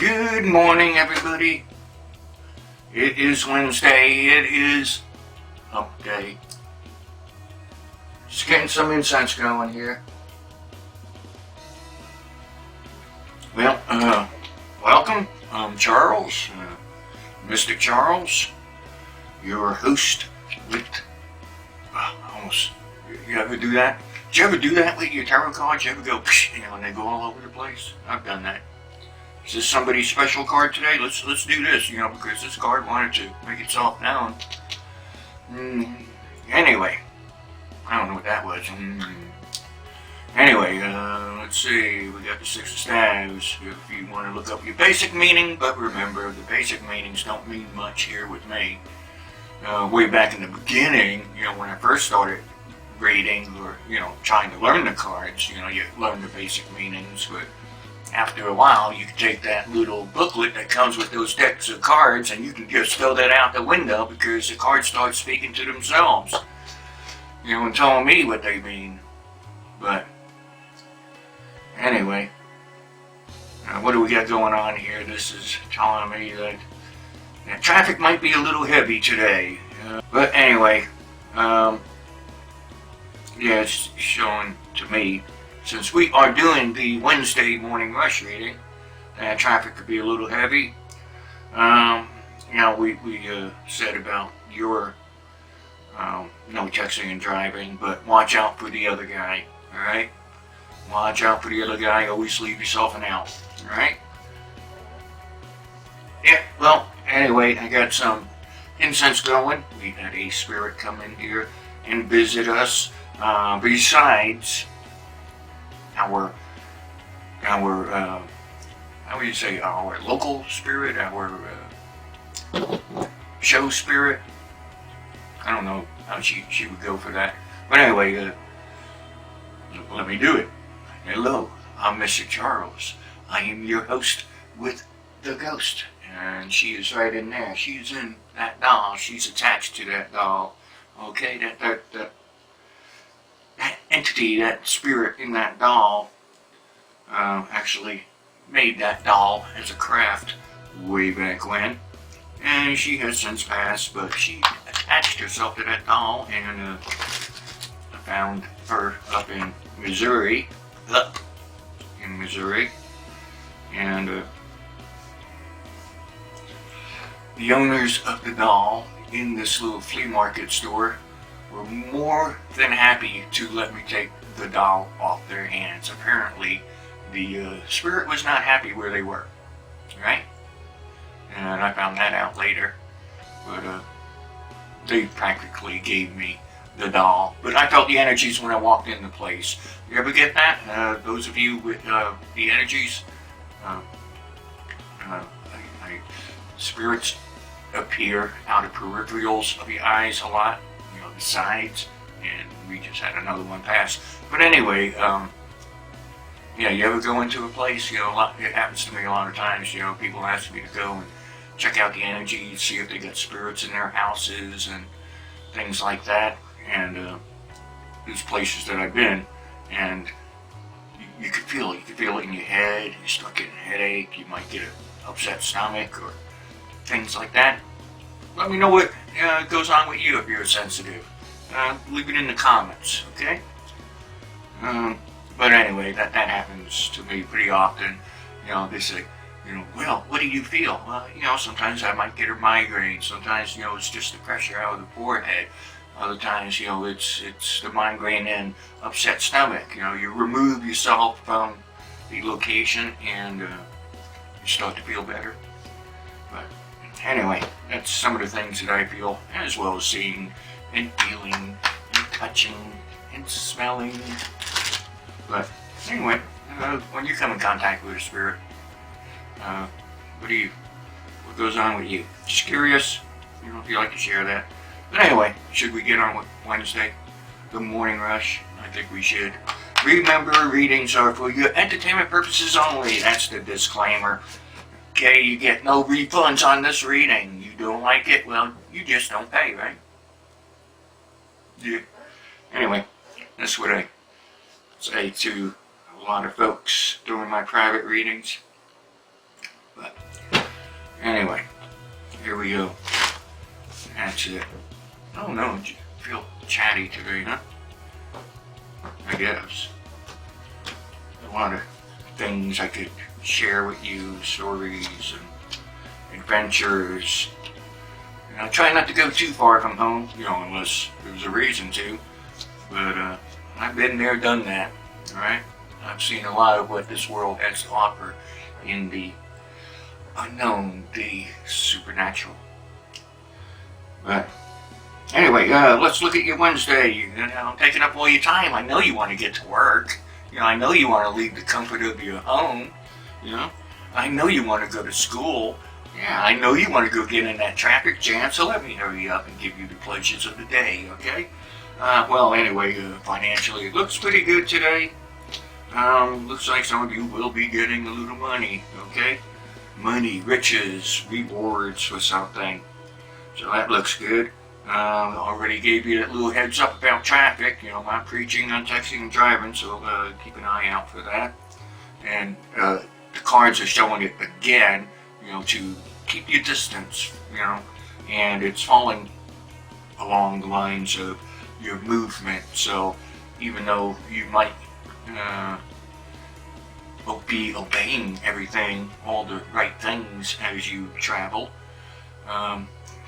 Good morning, everybody. It is Wednesday. It is hump day. Just getting some incense going here. Well, welcome. I'm Charles, MysticCharles, your host with, almost, you ever do that? Did you ever do that with your tarot cards? You ever go, and they go all over the place? I've done that. Is this somebody's special card today? Let's do this, because this card wanted to make itself known. Anyway, I don't know what that was. Anyway, let's see. We got the Six of Staves. If you want to look up your basic meaning, but remember, the basic meanings don't mean much here with me. Way back in the beginning, when I first started reading or, trying to learn the cards, you learn the basic meanings, but after a while, you can take that little booklet that comes with those decks of cards and you can just throw that out the window because the cards start speaking to themselves, and telling me what they mean. But anyway, what do we got going on here? This is telling me that traffic might be a little heavy today. But anyway, yeah, it's showing to me, since we are doing the Wednesday morning rush reading, traffic could be a little heavy. We said about your no texting and driving, but watch out for the other guy, alright? Watch out for the other guy, always leave yourself an out, alright? Yeah, well, anyway, I got some incense going. We had a spirit come in here and visit us, besides our how would you say, our local spirit, our show spirit. I don't know how she would go for that, but anyway, let me do it. Hello, I'm MysticCharles. I am your host with the ghost, and she is right in there. She's in that doll. She's attached to that doll. Okay, that entity, that spirit in that doll, actually made that doll as a craft way back when, and she has since passed, but she attached herself to that doll, and I found her up in Missouri, and the owners of the doll in this little flea market store were more than happy to let me take the doll off their hands. Apparently, the spirit was not happy where they were, right? And I found that out later, but they practically gave me the doll. But I felt the energies when I walked in the place. You ever get that? Those of you with the energies, spirits appear out of peripherals of your eyes a lot, the sides, and we just had another one pass. But anyway, yeah, you ever go into a place, it happens to me a lot of times, people ask me to go and check out the energy, see if they got spirits in their houses and things like that, and these places that I've been, and you can feel it. You can feel it in your head. You start getting a headache. You might get an upset stomach or things like that. Let me know what goes on with you if you're sensitive. Leave it in the comments, okay? But anyway, that happens to me pretty often. They say, well, what do you feel? Well, sometimes I might get a migraine. Sometimes, it's just the pressure out of the forehead. Other times, it's the migraine and upset stomach. You remove yourself from the location and you start to feel better. But anyway, that's some of the things that I feel, as well as seeing and feeling and touching and smelling. But anyway, when you come in contact with a spirit, what goes on with you? Just curious, if you'd like to share that. But anyway, should we get on with Wednesday, the morning rush? I think we should. Remember, readings are for your entertainment purposes only. That's the disclaimer. Okay, you get no refunds on this reading. You don't like it, well, you just don't pay, right? Yeah. Anyway, that's what I say to a lot of folks during my private readings. But Anyway, here we go. That's it. Oh no, I feel chatty today, huh? I guess. A lot of things I could share with you, stories and adventures. And I try not to go too far from home, unless there's a reason to. But I've been there, done that, alright? I've seen a lot of what this world has to offer in the unknown, the supernatural. But anyway, let's look at your Wednesday. I'm taking up all your time. I know you want to get to work. I know you want to leave the comfort of your home. I know you want to go to school. Yeah, I know you want to go get in that traffic jam, so let me hurry up and give you the pleasures of the day, okay? Well, anyway, financially, it looks pretty good today. Looks like some of you will be getting a little money, okay? Money, riches, rewards for something. So that looks good. Already gave you that little heads up about traffic. I'm preaching on texting and driving, so keep an eye out for that. And the cards are showing it again, to keep your distance, and it's falling along the lines of your movement. So even though you might be obeying everything, all the right things as you travel,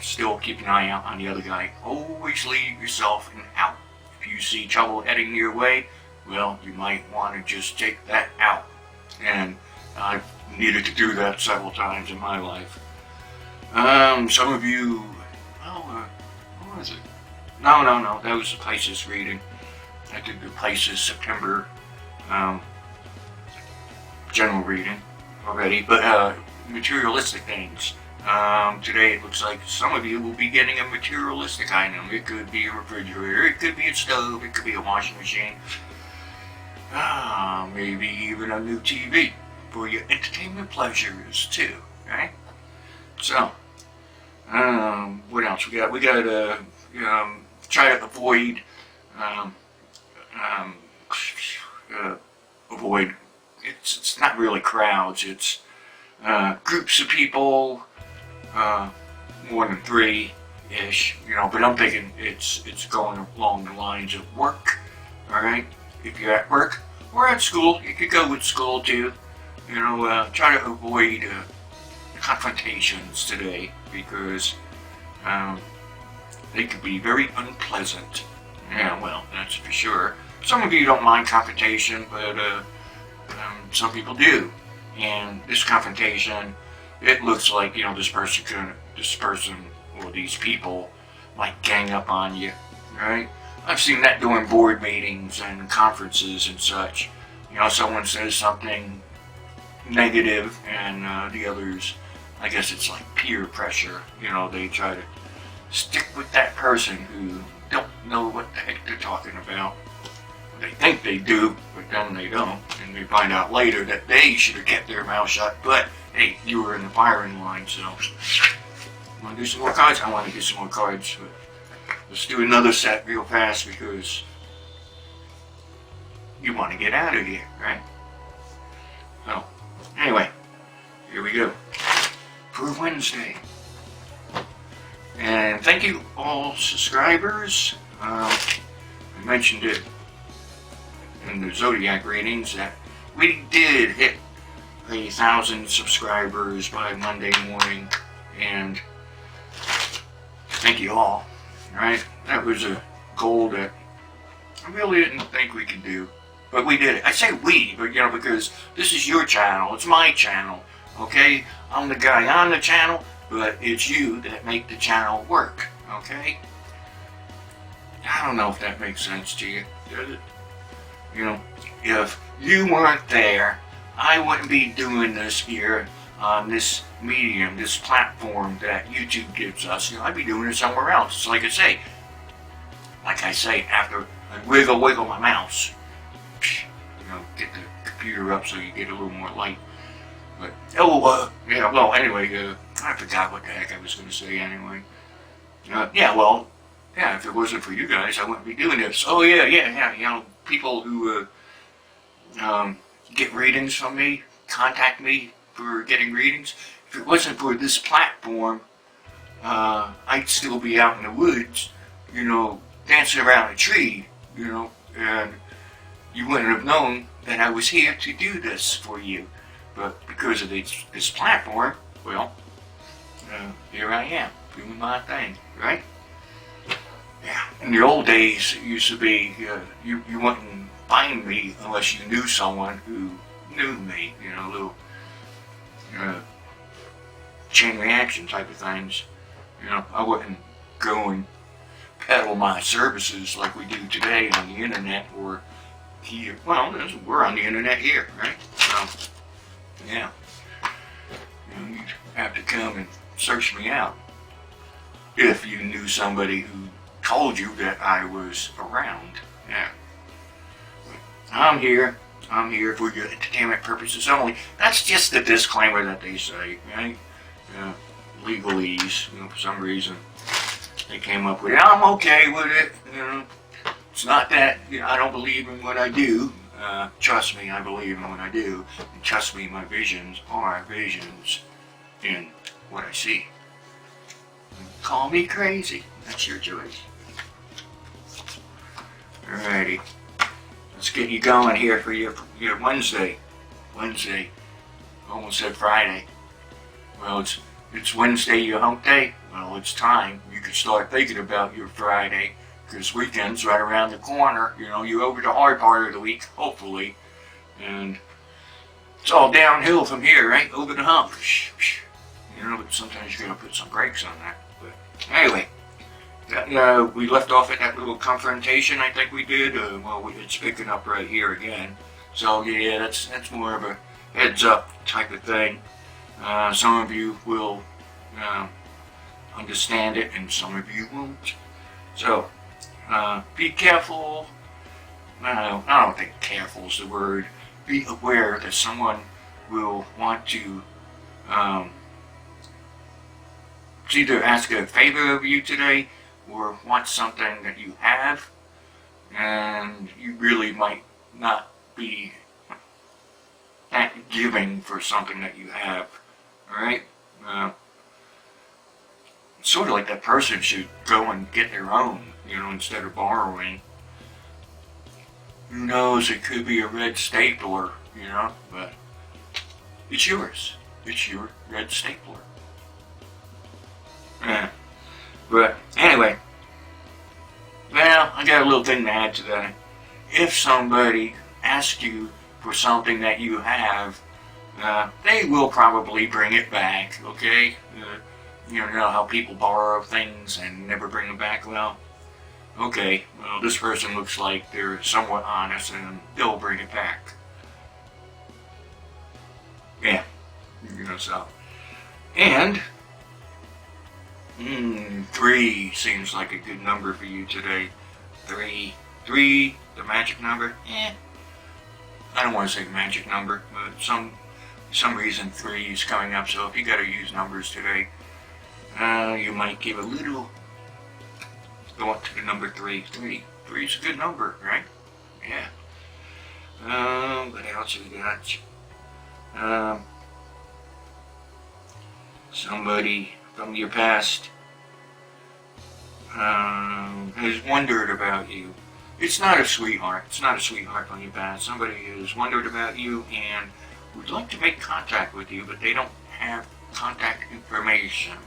still keep an eye out on the other guy. Always leave yourself an out. If you see trouble heading your way, well, you might want to just take that out. And I've needed to do that several times in my life. Some of you, what was it? No, that was the Pisces reading. I did the Pisces September general reading already, but materialistic things. Today it looks like some of you will be getting a materialistic item. It could be a refrigerator, it could be a stove, it could be a washing machine, maybe even a new TV for your entertainment pleasures too, right? So, what else we got? We got to try to avoid it's not really crowds, it's groups of people, more than 3-ish, but I'm thinking it's going along the lines of work, alright? If you're at work or at school, you could go with school too, try to avoid confrontations today, because they could be very unpleasant. Yeah, well, that's for sure. Some of you don't mind confrontation, but some people do. And this confrontation, it looks like, this person or these people might gang up on you, right? I've seen that during board meetings and conferences and such. Someone says something negative and the others, I guess it's like peer pressure, they try to stick with that person who don't know what the heck they're talking about. They think they do, but then they don't, and they find out later that they should have kept their mouth shut, but hey, you were in the firing line. So want to do some more cards? I want to do some more cards, but let's do another set real fast, because you want to get out of here, right? So anyway, here we go for Wednesday. And thank you all subscribers. I mentioned it in the Zodiac readings that we did hit 1,000 subscribers by Monday morning, and thank you all. Right? That was a goal that I really didn't think we could do, but we did it. I say we, but because this is your channel, it's my channel, okay? I'm the guy on the channel, but it's you that make the channel work, okay? I don't know if that makes sense to you, does it? If you weren't there, I wouldn't be doing this here on this medium, this platform that YouTube gives us. I'd be doing it somewhere else. So like I say, after I wiggle my mouse, get the computer up so you get a little more light. But, yeah, well, anyway, I forgot what the heck I was going to say anyway. If it wasn't for you guys, I wouldn't be doing this. Oh, yeah, people who get readings from me, contact me for getting readings. If if it wasn't for this platform, I'd still be out in the woods, you know, dancing around a tree, you know, and you wouldn't have known that I was here to do this for you. But because of this platform, well, here I am, doing my thing, right? Yeah. In the old days, it used to be, you wouldn't find me unless you knew someone who knew me, you know, little chain reaction type of things. You know, I wouldn't go and peddle my services like we do today on the internet or here. Well, we're on the internet here, right? So, yeah. You know, you'd have to come and search me out if you knew somebody who told you that I was around. Yeah. But I'm here for your entertainment purposes only. That's just the disclaimer that they say, right? Legalese, you know, for some reason they came up with it. I'm okay with it, you know. It's not that, you know, I don't believe in what I do. Trust me, I believe in what I do. And trust me, my visions are visions in what I see. Call me crazy. That's your choice. Alrighty. Let's get you going here for your Wednesday. Wednesday. Almost said Friday. Well, it's Wednesday, your hump day. Well, it's time. You can start thinking about your Friday, because weekend's right around the corner. You know, you're over the hard part of the week, hopefully. And it's all downhill from here, right? Over the hump. You know, but sometimes you gotta put some brakes on that. But anyway, we left off at that little confrontation, I think we did. Well, it's picking up right here again. So yeah, that's more of a heads up type of thing. Some of you will understand it, and some of you won't. So be careful. I don't think careful is the word. Be aware that someone will want to either ask a favor of you today or want something that you have, and you really might not be that giving for something that you have. Alright? Sort of like that person should go and get their own, you know, instead of borrowing. Who knows, it could be a red stapler, you know, but it's yours. It's your red stapler. But anyway, well, I got a little thing to add to that. If somebody asks you for something that you have, they will probably bring it back, okay? You know how people borrow things and never bring them back? Well, okay, well, this person looks like they're somewhat honest and they'll bring it back. Yeah, you know, so. And 3 seems like a good number for you today. 3, the magic number. I don't want to say magic number, but some reason 3 is coming up. So if you got to use numbers today, you might give a little. Go up to the number 3. 3 is a good number, right? Yeah. What else we got? Somebody from your past has wondered about you. It's not a sweetheart. It's not a sweetheart from your past. Somebody has wondered about you and would like to make contact with you, but they don't have contact information.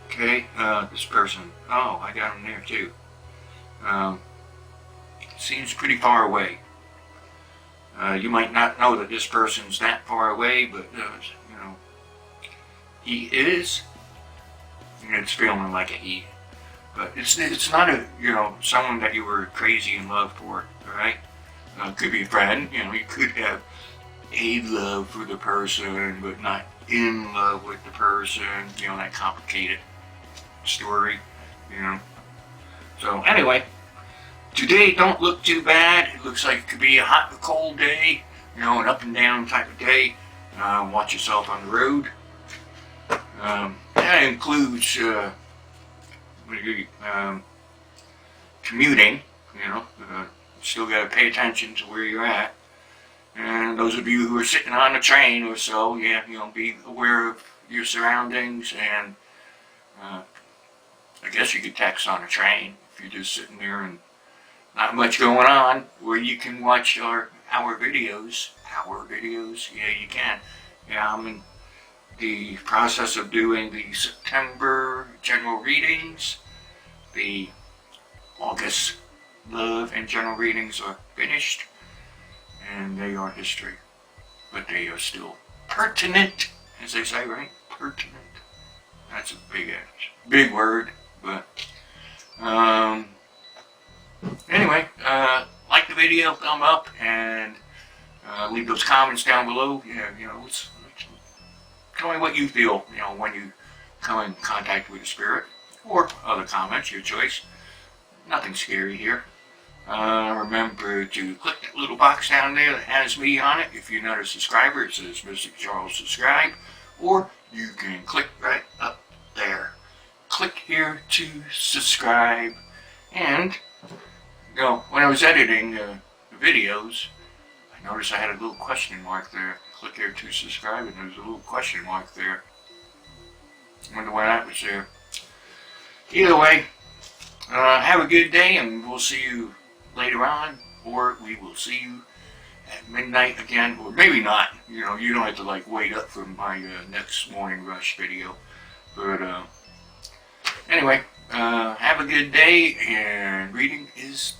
Okay, this person. Oh, I got him there too. Seems pretty far away. You might not know that this person's that far away, but you know, he is. And it's feeling like a he. But it's not a, you know, someone that you were crazy in love for, alright? Could be a friend, you know, you could have a love for the person, but not in love with the person, you know, that complicated story, you know. So anyway, today don't look too bad. It looks like it could be a hot and cold day, you know, an up and down type of day. Watch yourself on the road. That includes commuting, you know. Still got to pay attention to where you're at. And those of you who are sitting on a train or so, yeah, be aware of your surroundings. And I guess you could text on a train if you're just sitting there and not much going on, where you can watch our videos. Our videos, yeah, you can. Yeah, I'm in the process of doing the September general readings. The August love and general readings are finished, and they are history, but they are still pertinent, as they say, right? Pertinent. That's a big word, but anyway, like the video, thumb up, and leave those comments down below. Yeah, tell me what you feel, when you come in contact with the spirit, or other comments, your choice. Nothing scary here. Remember to click that little box down there that has me on it. If you're not a subscriber, it says MysticCharles subscribe, or you can click right up there. Click here to subscribe. And when I was editing the videos, I noticed I had a little question mark there. Click here to subscribe, and there's a little question mark there. Wonder why that was there. Either way, have a good day, and we'll see you later on, or we will see you at midnight again, or maybe not. You don't have to wait up for my next morning rush video. But anyway, have a good day, and reading is